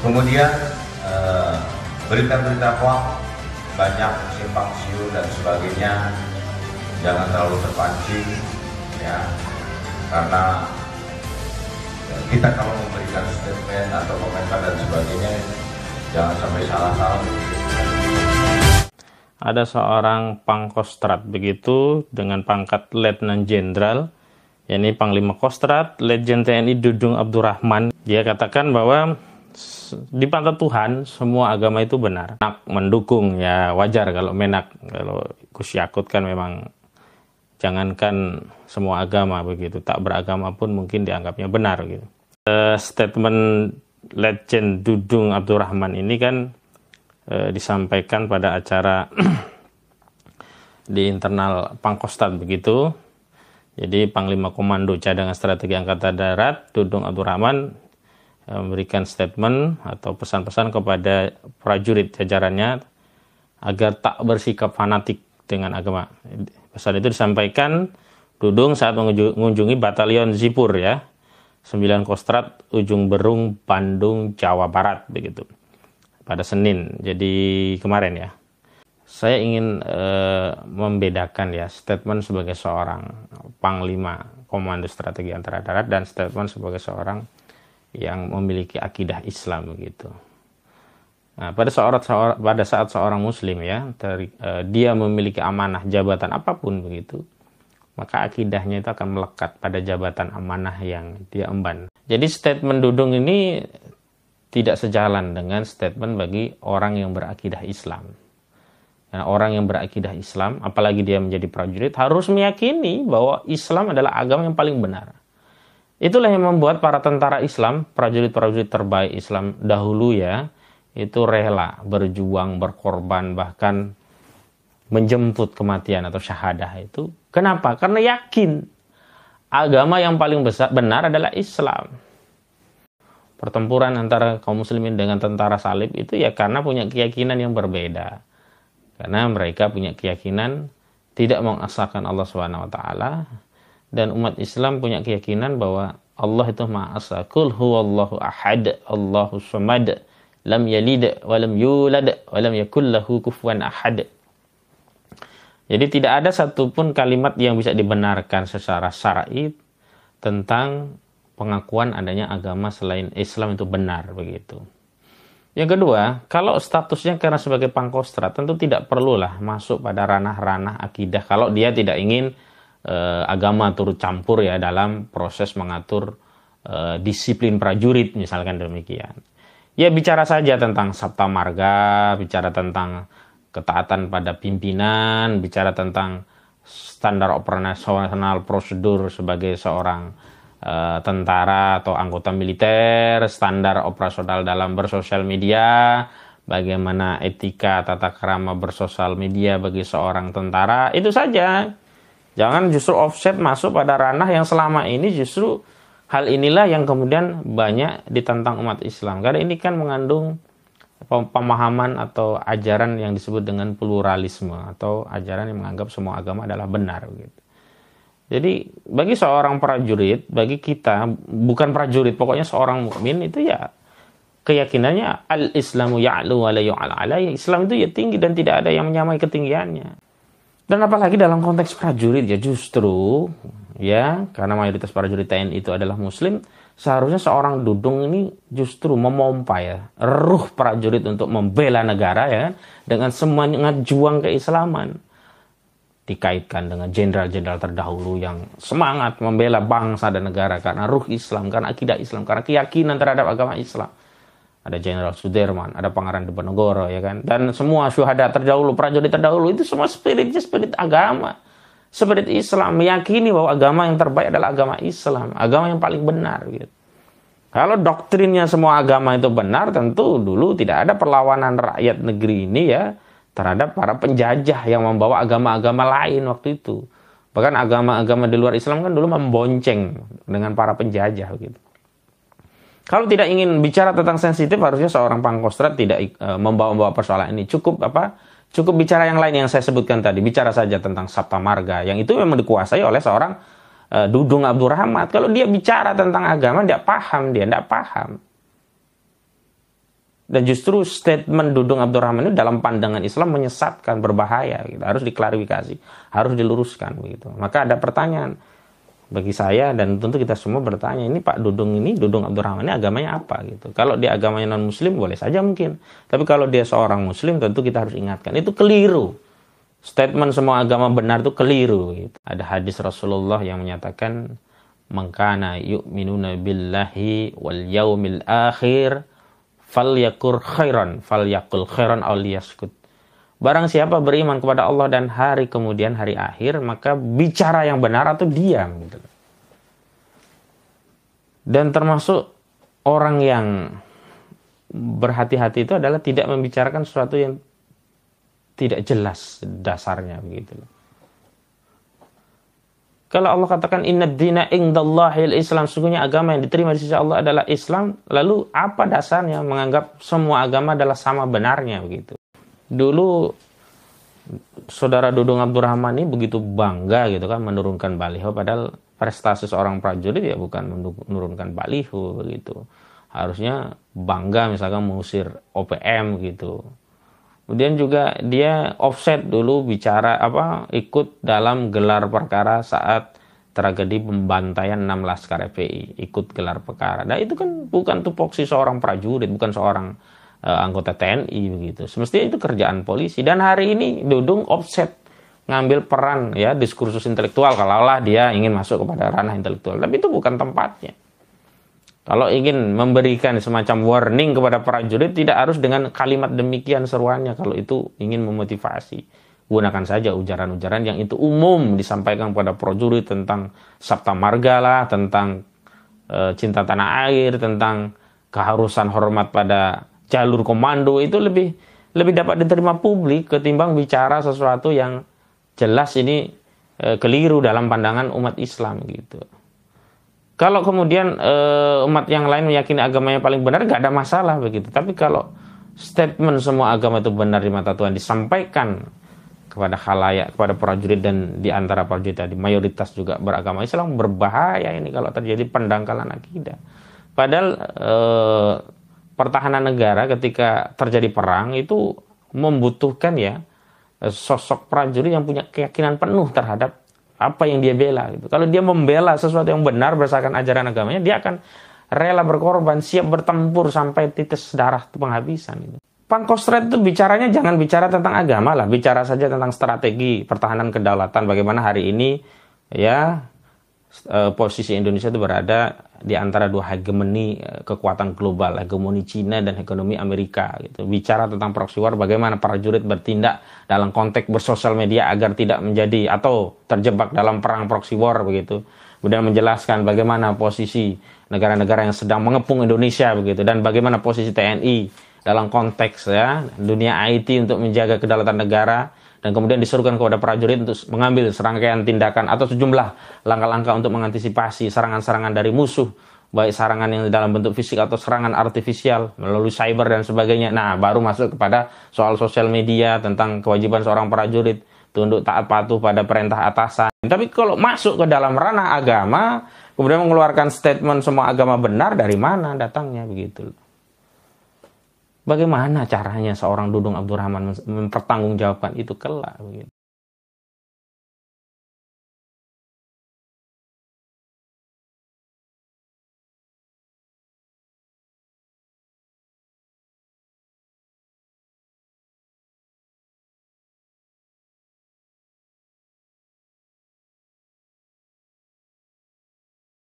Kemudian berita-berita hoax banyak simpang siur dan sebagainya, jangan terlalu terpancing ya, karena kita kalau memberikan statement atau komentar dan sebagainya jangan sampai salah-salah. Ada seorang Pangkostrat begitu dengan pangkat Letnan Jenderal, yakni Panglima Kostrat Letjen TNI Dudung Abdurrahman. Dia katakan bahwa di mata Tuhan semua agama itu benar. Menak mendukung, ya wajar kalau Menak, kalau Gus Yakut kan memang jangankan semua agama begitu, tak beragama pun mungkin dianggapnya benar gitu. Statement Letjen Dudung Abdurrahman ini kan disampaikan pada acara di internal Pangkostrat begitu. Jadi Panglima Komando Cadangan Strategi Angkatan Darat Dudung Abdurrahman memberikan statement atau pesan-pesan kepada prajurit jajarannya agar tak bersikap fanatik dengan agama. Pesan itu disampaikan Dudung saat mengunjungi Batalion Zipur ya, 9 Kostrat Ujung Berung, Bandung, Jawa Barat begitu. Pada Senin, jadi kemarin ya. Saya ingin membedakan ya statement sebagai seorang Panglima Komando Strategi Antara Darat dan statement sebagai seorang yang memiliki akidah Islam begitu. Nah, pada saat seorang Muslim ya, dia memiliki amanah jabatan apapun begitu, maka akidahnya itu akan melekat pada jabatan amanah yang dia emban. Jadi statement Dudung ini tidak sejalan dengan statement bagi orang yang berakidah Islam. Nah, orang yang berakidah Islam, apalagi dia menjadi prajurit, harus meyakini bahwa Islam adalah agama yang paling benar. Itulah yang membuat para tentara Islam, prajurit-prajurit terbaik Islam dahulu ya, itu rela berjuang, berkorban, bahkan menjemput kematian atau syahadah itu. Kenapa? Karena yakin agama yang paling benar adalah Islam. Pertempuran antara kaum muslimin dengan tentara salib itu ya karena punya keyakinan yang berbeda. Karena mereka punya keyakinan tidak mengesahkan Allah SWT, dan umat Islam punya keyakinan bahwa Allah itu Maha Esa. Qul huwallahu ahad, Allahus samad, lam yalid wa lam yulad wa lam yakul lahu kufuwan ahad. Jadi tidak ada satupun kalimat yang bisa dibenarkan secara syar'i tentang pengakuan adanya agama selain Islam itu benar begitu. Yang kedua, kalau statusnya karena sebagai Pangkostrat tentu tidak perlulah masuk pada ranah-ranah akidah kalau dia tidak ingin agama turut campur ya dalam proses mengatur disiplin prajurit misalkan demikian. Ya bicara saja tentang Sabta Marga, bicara tentang ketaatan pada pimpinan, bicara tentang standar operasional prosedur sebagai seorang tentara atau anggota militer, standar operasional dalam bersosial media, bagaimana etika tata krama bersosial media bagi seorang tentara, itu saja. Jangan justru offset masuk pada ranah yang selama ini justru hal inilah yang kemudian banyak ditentang umat Islam. Karena ini kan mengandung pemahaman atau ajaran yang disebut dengan pluralisme atau ajaran yang menganggap semua agama adalah benar gitu. Jadi bagi seorang prajurit, bagi kita bukan prajurit, pokoknya seorang mukmin itu ya keyakinannya al-Islamu ya'lu wa la yu'ala alaihi. Islam itu ya tinggi dan tidak ada yang menyamai ketinggiannya. Dan apalagi dalam konteks prajurit ya justru ya karena mayoritas prajurit TNI itu adalah muslim, seharusnya seorang Dudung ini justru memompa ya ruh prajurit untuk membela negara ya dengan semangat juang keislaman. Dikaitkan dengan jenderal-jenderal terdahulu yang semangat membela bangsa dan negara karena ruh Islam, karena akidah Islam, karena keyakinan terhadap agama Islam. Ada Jenderal Sudirman, ada Pangeran Diponegoro ya kan, dan semua syuhada terdahulu, prajurit terdahulu itu semua spiritnya spirit agama, spirit Islam, meyakini bahwa agama yang terbaik adalah agama Islam, agama yang paling benar gitu. Kalau doktrinnya semua agama itu benar, tentu dulu tidak ada perlawanan rakyat negeri ini ya terhadap para penjajah yang membawa agama-agama lain waktu itu. Bahkan agama-agama di luar Islam kan dulu membonceng dengan para penjajah gitu. Kalau tidak ingin bicara tentang sensitif, harusnya seorang Pangkostrat tidak membawa persoalan ini. Cukup bicara yang lain yang saya sebutkan tadi. Bicara saja tentang Sabta Marga, yang itu memang dikuasai oleh seorang Dudung Abdurrahman. Kalau dia bicara tentang agama, tidak paham. Dan justru statement Dudung Abdurrahman itu dalam pandangan Islam menyesatkan, berbahaya, gitu. Harus diklarifikasi, harus diluruskan, begitu. Maka ada pertanyaan bagi saya dan tentu kita semua bertanya, ini Pak Dudung ini, Dudung Abdurrahman ini agamanya apa, gitu. Kalau dia agamanya non Muslim boleh saja mungkin, tapi kalau dia seorang Muslim tentu kita harus ingatkan itu keliru. Statement semua agama benar itu keliru, gitu. Ada hadis Rasulullah yang menyatakan, "Man kana yu'minuna billahi wal yaumil akhir falyakul khairan aw liyaskut." Barang siapa beriman kepada Allah dan hari kemudian hari akhir, maka bicara yang benar atau diam, gitu. Dan termasuk orang yang berhati-hati itu adalah tidak membicarakan sesuatu yang tidak jelas dasarnya, begitu. Kalau Allah katakan innad dina indallahil Islam, sesungguhnya agama yang diterima di sisi Allah adalah Islam, lalu apa dasarnya menganggap semua agama adalah sama benarnya, begitu. Dulu saudara Dudung Abdurrahman ini begitu bangga, gitu kan, menurunkan baliho, padahal prestasi seorang prajurit ya bukan menurunkan baliho, begitu. Harusnya bangga misalkan mengusir OPM, gitu. Kemudian juga dia offset dulu bicara ikut dalam gelar perkara saat tragedi pembantaian 6 Laskar FPI, ikut gelar perkara. Nah itu kan bukan tupoksi seorang prajurit, bukan seorang anggota TNI, begitu. Semestinya itu kerjaan polisi. Dan hari ini Dudung offset ngambil peran ya diskursus intelektual, kalaulah dia ingin masuk kepada ranah intelektual. Tapi itu bukan tempatnya. Kalau ingin memberikan semacam warning kepada prajurit, tidak harus dengan kalimat demikian seruannya. Kalau itu ingin memotivasi, gunakan saja ujaran-ujaran yang itu umum disampaikan kepada prajurit tentang Sabta Marga lah, tentang cinta tanah air, tentang keharusan hormat pada jalur komando. Itu lebih dapat diterima publik ketimbang bicara sesuatu yang jelas ini keliru dalam pandangan umat Islam, gitu. Kalau kemudian umat yang lain meyakini agamanya paling benar, gak ada masalah, begitu. Tapi kalau statement semua agama itu benar di mata Tuhan disampaikan kepada khalayak, kepada prajurit, dan di antara prajurit tadi mayoritas juga beragama Islam, berbahaya ini kalau terjadi pendangkalan akidah. Padahal pertahanan negara ketika terjadi perang itu membutuhkan ya sosok prajurit yang punya keyakinan penuh terhadap apa yang dia bela, gitu. Kalau dia membela sesuatu yang benar berdasarkan ajaran agamanya, dia akan rela berkorban, siap bertempur sampai titis darah penghabisan, gitu. Pangkostrat itu bicaranya jangan bicara tentang agama lah, bicara saja tentang strategi pertahanan kedaulatan, bagaimana hari ini ya posisi Indonesia itu berada di antara dua hegemoni kekuatan global, hegemoni Cina dan hegemoni Amerika, gitu. Bicara tentang proxy war, bagaimana prajurit bertindak dalam konteks bersosial media agar tidak menjadi atau terjebak dalam perang proxy war, begitu. Kemudian menjelaskan bagaimana posisi negara-negara yang sedang mengepung Indonesia, begitu, dan bagaimana posisi TNI dalam konteks ya dunia IT untuk menjaga kedaulatan negara. Dan kemudian disuruhkan kepada prajurit untuk mengambil serangkaian tindakan atau sejumlah langkah-langkah untuk mengantisipasi serangan-serangan dari musuh, baik serangan yang dalam bentuk fisik atau serangan artifisial melalui cyber dan sebagainya. Nah, baru masuk kepada soal sosial media tentang kewajiban seorang prajurit tunduk taat patuh pada perintah atasan. Tapi kalau masuk ke dalam ranah agama, kemudian mengeluarkan statement semua agama benar, dari mana datangnya, begitu. Bagaimana caranya seorang Dudung Abdurrahman mempertanggungjawabkan itu kelak, begitu.